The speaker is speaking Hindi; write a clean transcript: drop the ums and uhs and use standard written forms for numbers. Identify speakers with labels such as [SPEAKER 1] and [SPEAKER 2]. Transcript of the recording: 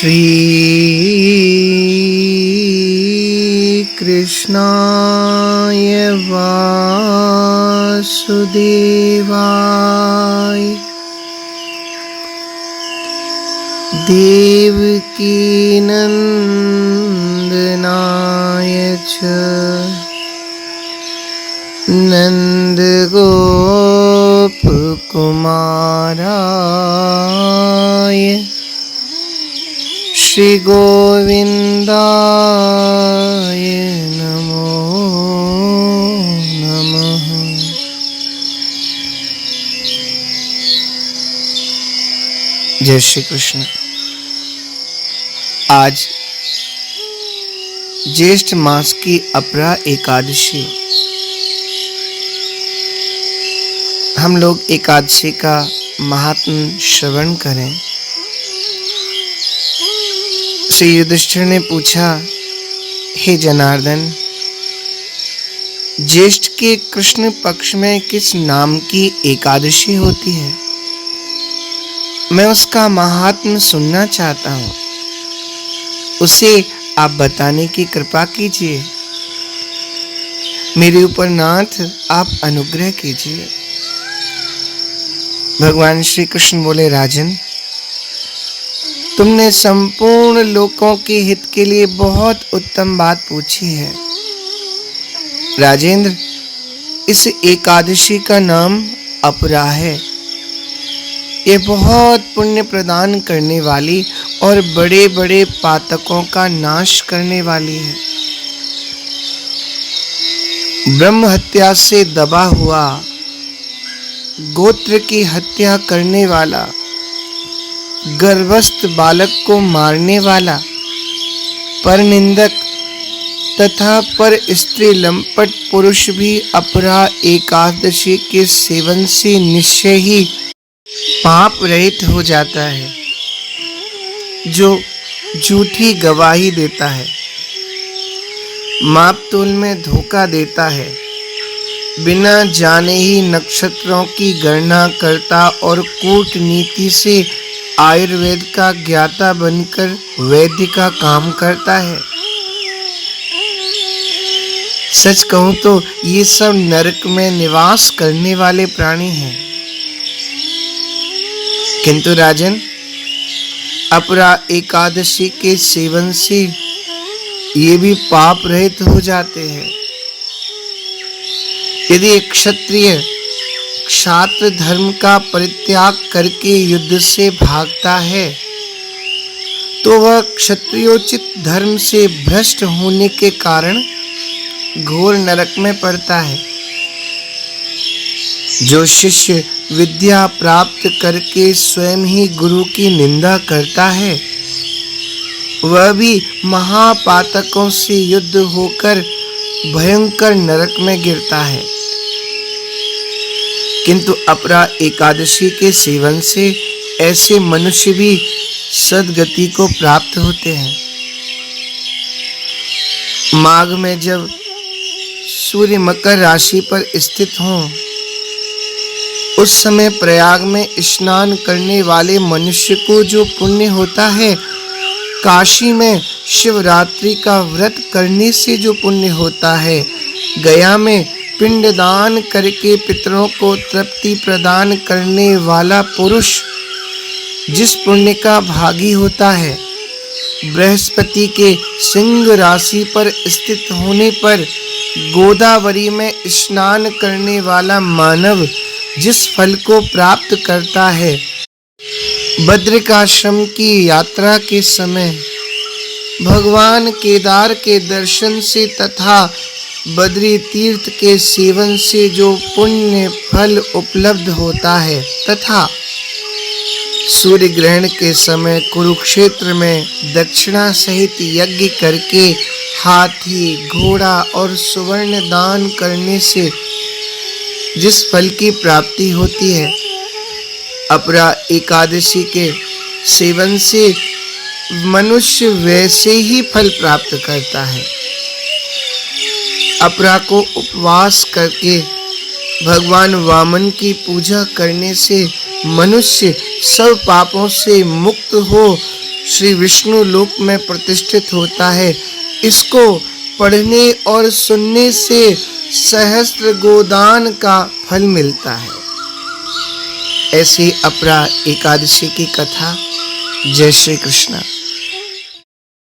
[SPEAKER 1] श्री कृष्णाय वासुदेवाय देवकी नंदनाय च नंदगोपकुमाराय श्री गोविंदाय नमो नमः। जय श्री कृष्ण। आज ज्येष्ठ मास की अपरा एकादशी। हम लोग एकादशी का महात्म्य श्रवण करें। श्री युधिष्ठिर ने पूछा, हे जनार्दन, ज्येष्ठ के कृष्ण पक्ष में किस नाम की एकादशी होती है? मैं उसका महात्म्य सुनना चाहता हूँ, उसे आप बताने की कृपा कीजिए। मेरे ऊपर नाथ आप अनुग्रह कीजिए। भगवान श्री कृष्ण बोले, राजन, तुमने संपूर्ण लोकों के हित के लिए बहुत उत्तम बात पूछी है। राजेंद्र, इस एकादशी का नाम अपरा है। ये बहुत पुण्य प्रदान करने वाली और बड़े बड़े पातकों का नाश करने वाली है। ब्रह्म हत्या से दबा हुआ, गोत्र की हत्या करने वाला, गर्भस्थ बालक को मारने वाला, परनिंदक तथा पर स्त्री लंपट पुरुष भी अपरा एकादशी के सेवन से निश्चय ही पाप रहित हो जाता है। जो झूठी गवाही देता है, माप तोल में धोखा देता है, बिना जाने ही नक्षत्रों की गणना करता और कूटनीति से आयुर्वेद का ज्ञाता बनकर वैद्य का काम करता है। सच कहूं तो ये सब नरक में निवास करने वाले प्राणी हैं। किंतु राजन, अपरा एकादशी के सेवन से ये भी पाप रहित हो जाते हैं। यदि एक क्षत्रिय क्षात्र धर्म का परित्याग करके युद्ध से भागता है, तो वह क्षत्रियोचित धर्म से भ्रष्ट होने के कारण घोर नरक में पड़ता है। जो शिष्य विद्या प्राप्त करके स्वयं ही गुरु की निंदा करता है, वह भी महापातकों से युद्ध होकर भयंकर नरक में गिरता है। किंतु अपरा एकादशी के सेवन से ऐसे मनुष्य भी सद्गति को प्राप्त होते हैं। माघ में जब सूर्य मकर राशि पर स्थित हों, उस समय प्रयाग में स्नान करने वाले मनुष्य को जो पुण्य होता है, काशी में शिवरात्रि का व्रत करने से जो पुण्य होता है, गया में पिंडदान करके पितरों को तृप्ति प्रदान करने वाला पुरुष जिस पुण्य का भागी होता है, बृहस्पति के सिंह राशि पर स्थित होने पर गोदावरी में स्नान करने वाला मानव जिस फल को प्राप्त करता है, बद्रिकाश्रम की यात्रा के समय भगवान केदार के दर्शन से तथा बद्री तीर्थ के सेवन से जो पुण्य फल उपलब्ध होता है, तथा सूर्य ग्रहण के समय कुरुक्षेत्र में दक्षिणा सहित यज्ञ करके हाथी, घोड़ा और सुवर्ण दान करने से जिस फल की प्राप्ति होती है, अपरा एकादशी के सेवन से मनुष्य वैसे ही फल प्राप्त करता है। अपरा को उपवास करके भगवान वामन की पूजा करने से मनुष्य सब पापों से मुक्त हो श्री विष्णु लोक में प्रतिष्ठित होता है। इसको पढ़ने और सुनने से सहस्त्र गोदान का फल मिलता है। ऐसी अपरा एकादशी की कथा। जय श्री कृष्ण।